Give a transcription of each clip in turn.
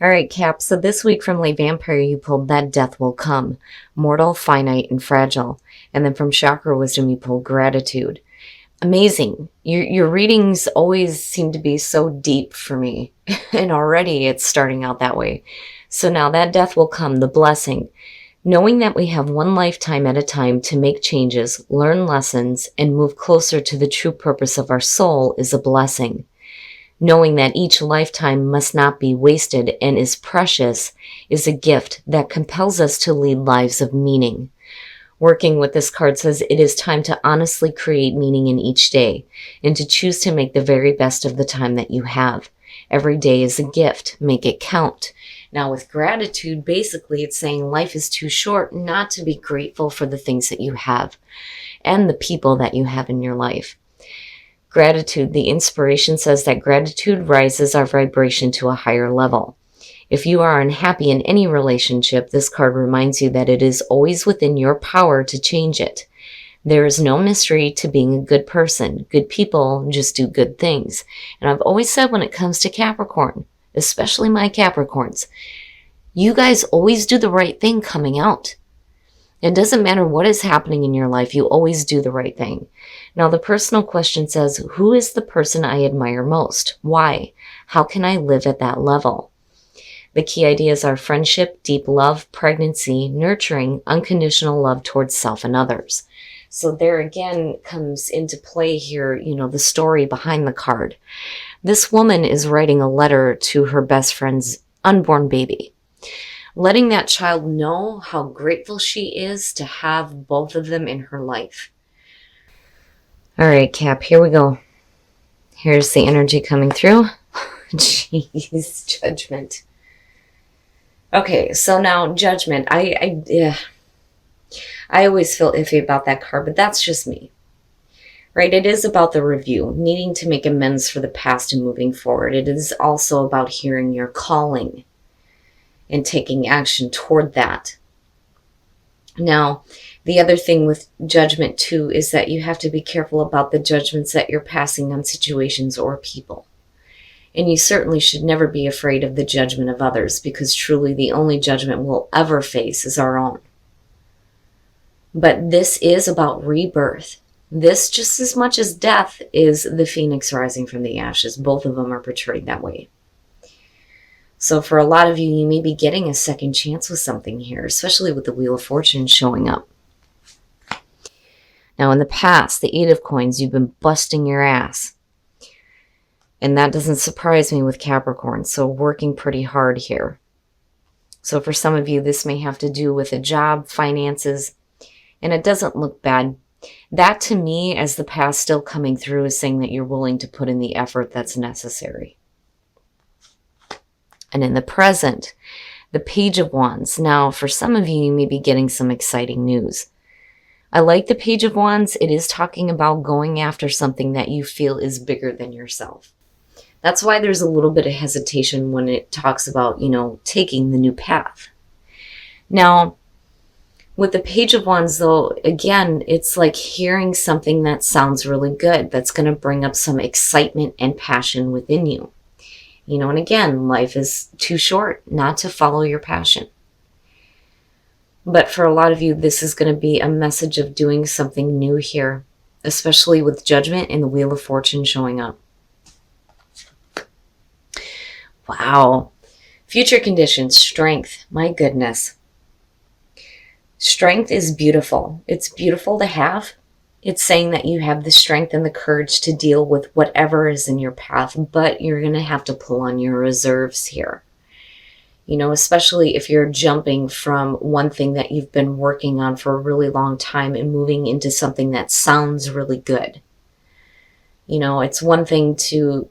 All right, Cap. So this week from Lay Vampire, you pulled That Death Will Come, Mortal, Finite, and Fragile. And then from Chakra Wisdom, you pulled Gratitude. Amazing. Your readings always seem to be so deep for me. And already it's starting out that way. So now that death will come, the blessing. Knowing that we have one lifetime at a time to make changes, learn lessons, and move closer to the true purpose of our soul is a blessing. Knowing that each lifetime must not be wasted and is precious is a gift that compels us to lead lives of meaning. Working with this card says it is time to honestly create meaning in each day and to choose to make the very best of the time that you have. Every day is a gift. Make it count. Now with gratitude, basically it's saying life is too short not to be grateful for the things that you have and the people that you have in your life. Gratitude, the inspiration says that gratitude rises our vibration to a higher level. If you are unhappy in any relationship, this card reminds you that it is always within your power to change it. There is no mystery to being a good person. Good people just do good things. And I've always said when it comes to Capricorn, especially my Capricorns, you guys always do the right thing coming out. It doesn't matter what is happening in your life, you always do the right thing. Now, the personal question says, who is the person I admire most? Why? How can I live at that level? The key ideas are friendship, deep love, pregnancy, nurturing, unconditional love towards self and others. So there again comes into play here, the story behind the card. This woman is writing a letter to her best friend's unborn baby, letting that child know how grateful she is to have both of them in her life. All right, Cap, here we go. Here's the energy coming through. Jeez, judgment. Okay, so now judgment. I always feel iffy about that card, but that's just me. Right? It is about the review, needing to make amends for the past and moving forward. It is also about hearing your calling and taking action toward that. Now, the other thing with judgment too is that you have to be careful about the judgments that you're passing on situations or people. And you certainly should never be afraid of the judgment of others, because truly the only judgment we'll ever face is our own. But this is about rebirth. This, just as much as death, is the phoenix rising from the ashes. Both of them are portrayed that way. So for a lot of you, you may be getting a second chance with something here, especially with the Wheel of Fortune showing up. Now in the past, the 8 of Coins, you've been busting your ass. And that doesn't surprise me with Capricorn, so working pretty hard here. So for some of you, this may have to do with a job, finances, and it doesn't look bad. That to me, as the past still coming through, is saying that you're willing to put in the effort that's necessary. And in the present, the Page of Wands. Now, for some of you, you may be getting some exciting news. I like the Page of Wands. It is talking about going after something that you feel is bigger than yourself. That's why there's a little bit of hesitation when it talks about, taking the new path. Now, with the Page of Wands, though, again, it's like hearing something that sounds really good. That's going to bring up some excitement and passion within you. And again, life is too short not to follow your passion. But for a lot of you, this is going to be a message of doing something new here, especially with judgment and the Wheel of Fortune showing up. Wow. Future conditions, strength. My goodness. Strength is beautiful. It's beautiful to have. It's saying that you have the strength and the courage to deal with whatever is in your path, but you're going to have to pull on your reserves here. Especially if you're jumping from one thing that you've been working on for a really long time and moving into something that sounds really good. It's one thing to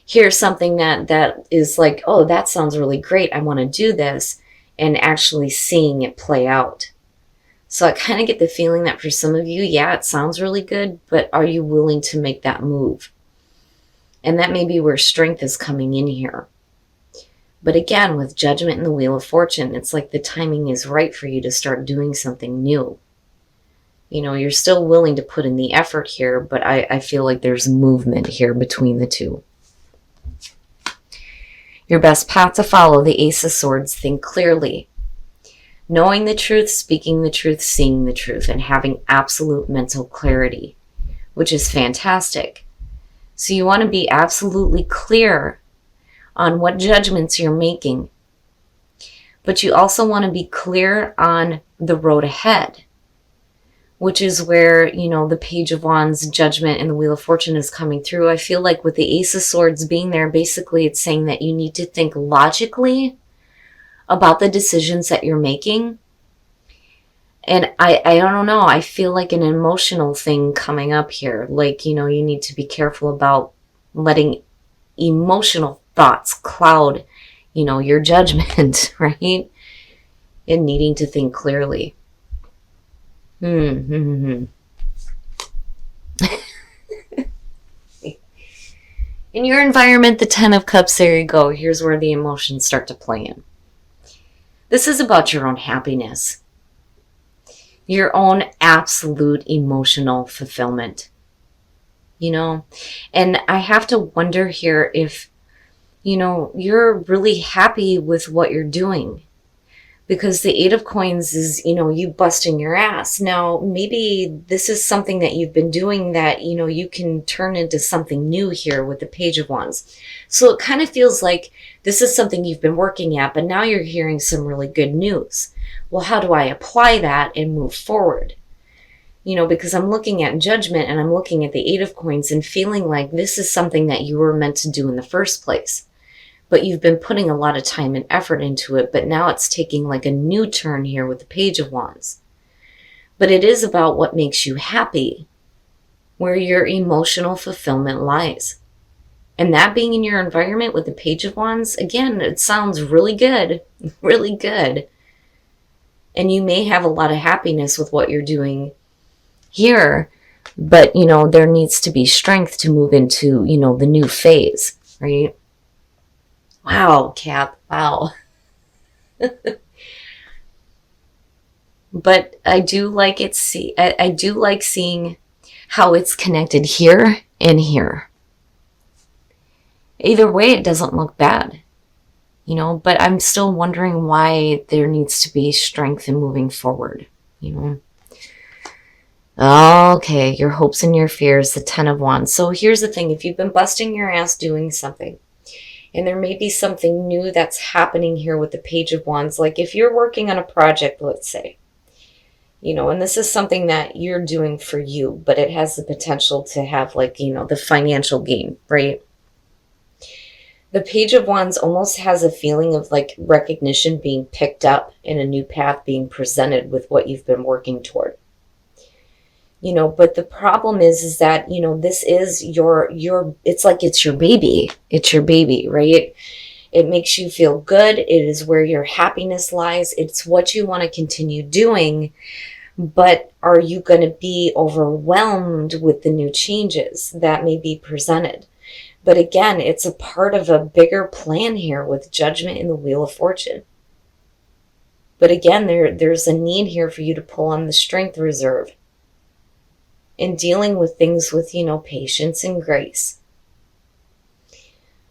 hear something that is like, oh, that sounds really great, I want to do this, and actually seeing it play out. So I kind of get the feeling that for some of you, yeah, it sounds really good, but are you willing to make that move? And that may be where strength is coming in here. But again, with judgment and the Wheel of Fortune, it's like the timing is right for you to start doing something new. You're still willing to put in the effort here, but I feel like there's movement here between the two. Your best path to follow, the Ace of Swords, think clearly. Knowing the truth, speaking the truth, seeing the truth, and having absolute mental clarity, which is fantastic. So you want to be absolutely clear on what judgments you're making. But you also want to be clear on the road ahead, which is where, the Page of Wands, Judgment, and the Wheel of Fortune is coming through. I feel like with the Ace of Swords being there, basically it's saying that you need to think logically about the decisions that you're making. And I don't know, I feel like an emotional thing coming up here. Like, you need to be careful about letting emotional thoughts cloud, your judgment, right? And needing to think clearly. In your environment, the Ten of Cups, there you go. Here's where the emotions start to play in. This is about your own happiness. Your own absolute emotional fulfillment. And I have to wonder here if, you're really happy with what you're doing. Because the Eight of Coins is, you busting your ass. Now, maybe this is something that you've been doing that, you can turn into something new here with the Page of Wands. So it kind of feels like this is something you've been working at, but now you're hearing some really good news. Well, how do I apply that and move forward? Because I'm looking at Judgment and I'm looking at the Eight of Coins and feeling like this is something that you were meant to do in the first place. But you've been putting a lot of time and effort into it, but now it's taking like a new turn here with the Page of Wands. But it is about what makes you happy, where your emotional fulfillment lies. And that being in your environment with the Page of Wands, again, it sounds really good, really good. And you may have a lot of happiness with what you're doing here, but, there needs to be strength to move into, the new phase, right? Wow, Cap, wow. But I do like I do like seeing how it's connected here and here. Either way, it doesn't look bad, but I'm still wondering why there needs to be strength in moving forward, Okay, your hopes and your fears, the Ten of Wands. So here's the thing, if you've been busting your ass doing something, and there may be something new that's happening here with the Page of Wands. Like if you're working on a project, let's say, and this is something that you're doing for you, but it has the potential to have like, the financial gain, right? The Page of Wands almost has a feeling of like recognition being picked up and a new path being presented with what you've been working toward. But the problem is that, this is it's like it's your baby. It's your baby, right? It makes you feel good. It is where your happiness lies. It's what you want to continue doing. But are you going to be overwhelmed with the new changes that may be presented? But again, it's a part of a bigger plan here with Judgment and the Wheel of Fortune. But again, there's a need here for you to pull on the strength reserve in dealing with things with, patience and grace.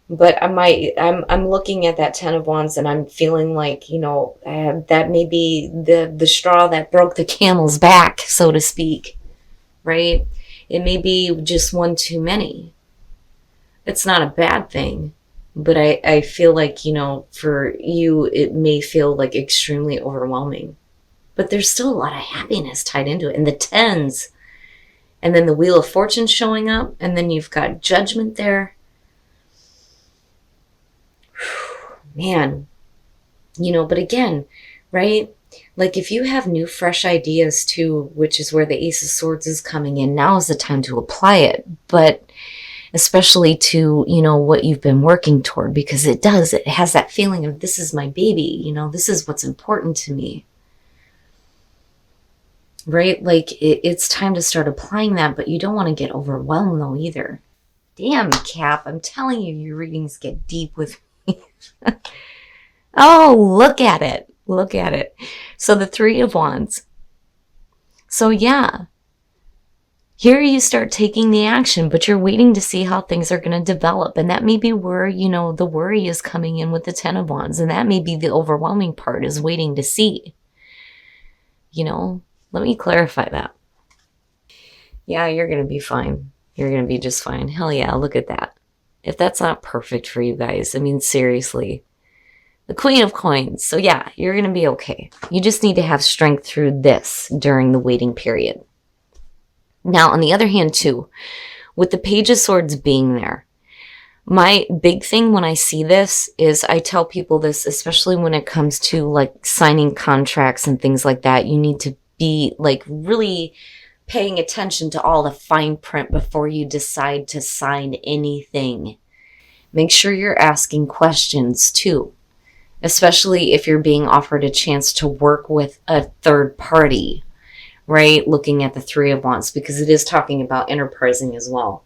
But I'm looking at that Ten of Wands and I'm feeling like, that may be the straw that broke the camel's back, so to speak, right? It may be just one too many. It's not a bad thing, but I feel like, for you, it may feel like extremely overwhelming. But there's still a lot of happiness tied into it. And the tens, and then the Wheel of Fortune showing up, and then you've got Judgment there. Man, but again, right? Like if you have new, fresh ideas too, which is where the Ace of Swords is coming in, now is the time to apply it. But especially to, what you've been working toward, because it has that feeling of this is my baby, this is what's important to me. Right? Like it's time to start applying that, but you don't want to get overwhelmed though either. Damn, Cap, I'm telling you, your readings get deep with me. Oh, look at it. Look at it. So the Three of Wands. So yeah, Here you start taking the action, but you're waiting to see how things are going to develop. And that may be where, you know, the worry is coming in with the Ten of Wands. And that may be the overwhelming part, is waiting to see. You know, let me clarify that. Yeah, you're going to be fine. You're going to be just fine. Hell yeah, look at that. If that's not perfect for you guys, I mean, seriously. The Queen of Coins. So yeah, you're going to be okay. You just need to have strength through this during the waiting period. Now, on the other hand, too, with the Page of Swords being there, my big thing when I see this is I tell people this, especially when it comes to like signing contracts and things like that. You need to be like really paying attention to all the fine print before you decide to sign anything. Make sure you're asking questions too, especially if you're being offered a chance to work with a third party, right? Looking at the Three of Wands, because it is talking about enterprising as well.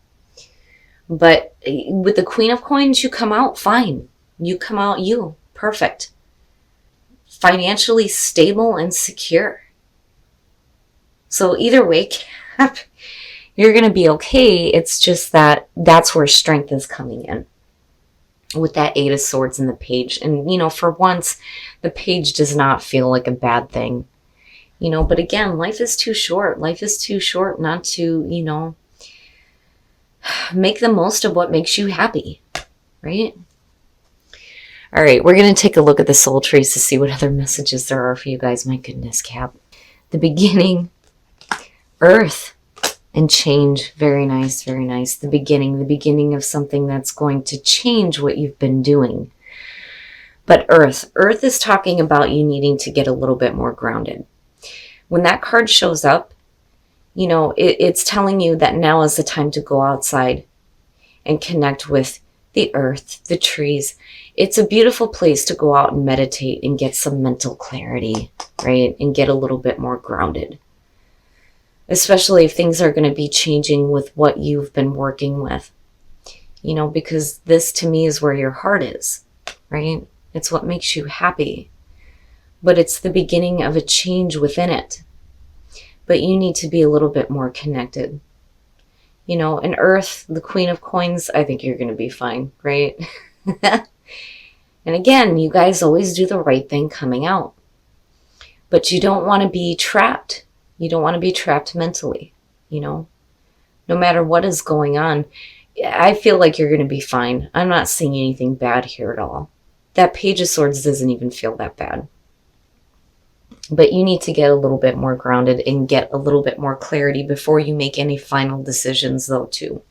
But with the Queen of Coins, you come out fine. You come out perfect. Financially stable and secure. So either way, Cap, you're going to be okay. It's just that that's where strength is coming in. With that Eight of Swords and the Page. And, you know, for once, the Page does not feel like a bad thing. You know, but again, life is too short. Life is too short not to, you know, make the most of what makes you happy, right? All right, we're going to take a look at the soul trees to see what other messages there are for you guys. My goodness, Cap. The beginning, earth, and change. Very nice, very nice. The beginning of something that's going to change what you've been doing. But earth is talking about you needing to get a little bit more grounded. When that card shows up, you know, it's telling you that now is the time to go outside and connect with the earth, the trees. It's a beautiful place to go out and meditate and get some mental clarity, right? And get a little bit more grounded. Especially if things are going to be changing with what you've been working with. You know, because this to me is where your heart is, right? It's what makes you happy. But it's the beginning of a change within it. But you need to be a little bit more connected. You know, and earth, the Queen of Coins, I think you're going to be fine, right? And again, you guys always do the right thing coming out. But you don't want to be trapped. You don't want to be trapped mentally, you know. No matter what is going on, I feel like you're going to be fine. I'm not seeing anything bad here at all. That Page of Swords doesn't even feel that bad. But you need to get a little bit more grounded and get a little bit more clarity before you make any final decisions, though, too.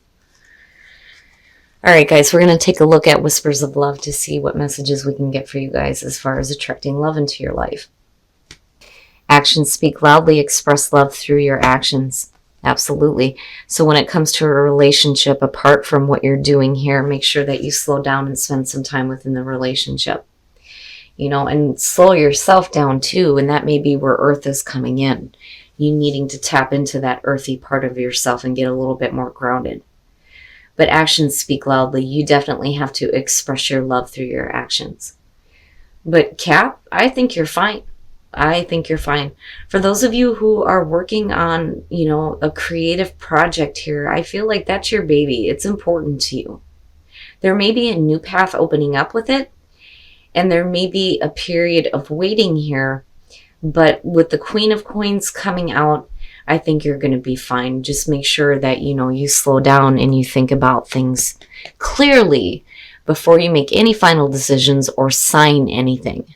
All right, guys, we're going to take a look at Whispers of Love to see what messages we can get for you guys as far as attracting love into your life. Actions speak loudly. Express love through your actions. Absolutely. So when it comes to a relationship, apart from what you're doing here, make sure that you slow down and spend some time within the relationship. You know, and slow yourself down too. And that may be where earth is coming in. You needing to tap into that earthy part of yourself and get a little bit more grounded. But actions speak loudly. You definitely have to express your love through your actions. But Cap, I think you're fine. I think you're fine. For those of you who are working on, you know, a creative project here, I feel like that's your baby. It's important to you. There may be a new path opening up with it. And there may be a period of waiting here, but with the Queen of Coins coming out, I think you're going to be fine. Just make sure that, you know, you slow down and you think about things clearly before you make any final decisions or sign anything.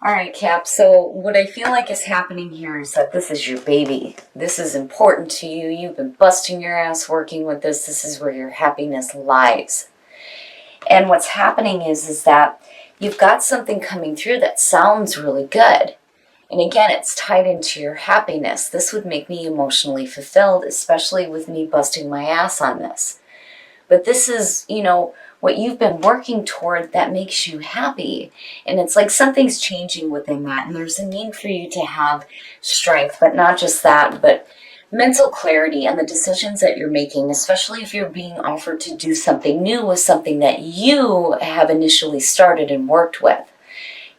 All right, Cap. So what I feel like is happening here is that this is your baby. This is important to you. You've been busting your ass working with this. This is where your happiness lies. And what's happening is that you've got something coming through that sounds really good. And again, it's tied into your happiness. This would make me emotionally fulfilled, especially with me busting my ass on this. But this is, you know, what you've been working toward that makes you happy. And it's like something's changing within that. And there's a need for you to have strength, but not just that, but mental clarity on the decisions that you're making, especially if you're being offered to do something new with something that you have initially started and worked with.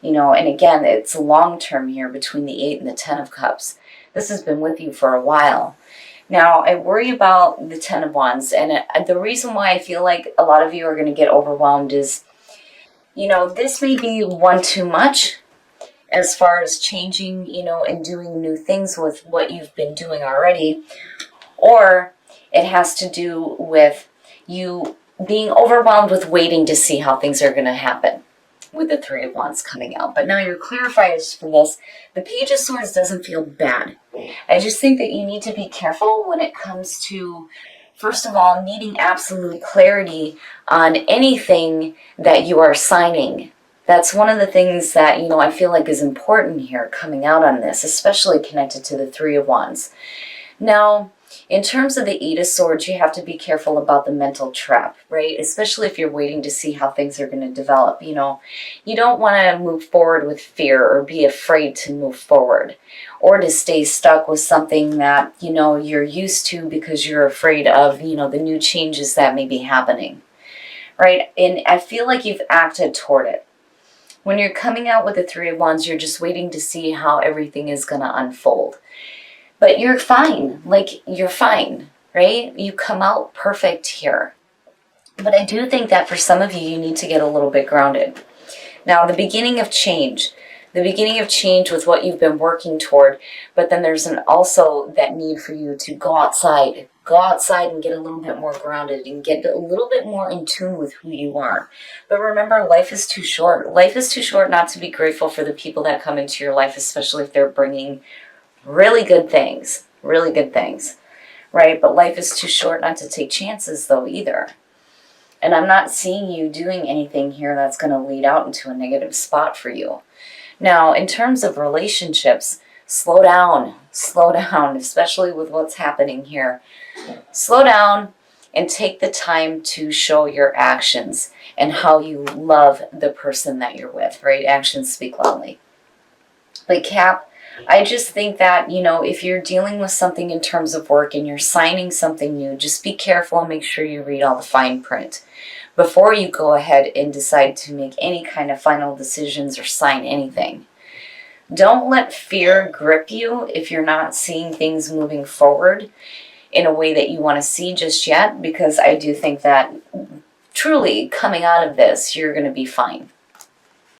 You know, and again, it's long term here between the 8 and the 10 of Cups. This has been with you for a while. Now, I worry about the Ten of Wands, and the reason why I feel like a lot of you are going to get overwhelmed is, this may be one too much as far as changing, and doing new things with what you've been doing already, or it has to do with you being overwhelmed with waiting to see how things are going to happen with the Three of Wands coming out. But now your clarifiers for this, the Page of Swords doesn't feel bad. I just think that you need to be careful when it comes to, first of all, needing absolute clarity on anything that you are signing. That's one of the things that, I feel like is important here coming out on this, especially connected to the Three of Wands. Now, in terms of the Eight of Swords, you have to be careful about the mental trap, right? Especially if you're waiting to see how things are going to develop. You don't want to move forward with fear or be afraid to move forward, or to stay stuck with something that, you're used to because you're afraid of, the new changes that may be happening, right? And I feel like you've acted toward it. When you're coming out with the Three of Wands, you're just waiting to see how everything is going to unfold. But you're fine. You're fine, right? You come out perfect here. But I do think that for some of you, you need to get a little bit grounded. Now, the beginning of change with what you've been working toward, but then there's also that need for you to go outside and get a little bit more grounded and get a little bit more in tune with who you are. But remember, life is too short. Life is too short not to be grateful for the people that come into your life, especially if they're bringing really good things, right? But life is too short not to take chances, though, either. And I'm not seeing you doing anything here that's going to lead out into a negative spot for you. Now, in terms of relationships, slow down, especially with what's happening here. Slow down and take the time to show your actions and how you love the person that you're with, right? Actions speak loudly. But Cap, I just think that, if you're dealing with something in terms of work and you're signing something new, just be careful and make sure you read all the fine print before you go ahead and decide to make any kind of final decisions or sign anything. Don't let fear grip you if you're not seeing things moving forward in a way that you want to see just yet, because I do think that truly coming out of this, you're going to be fine.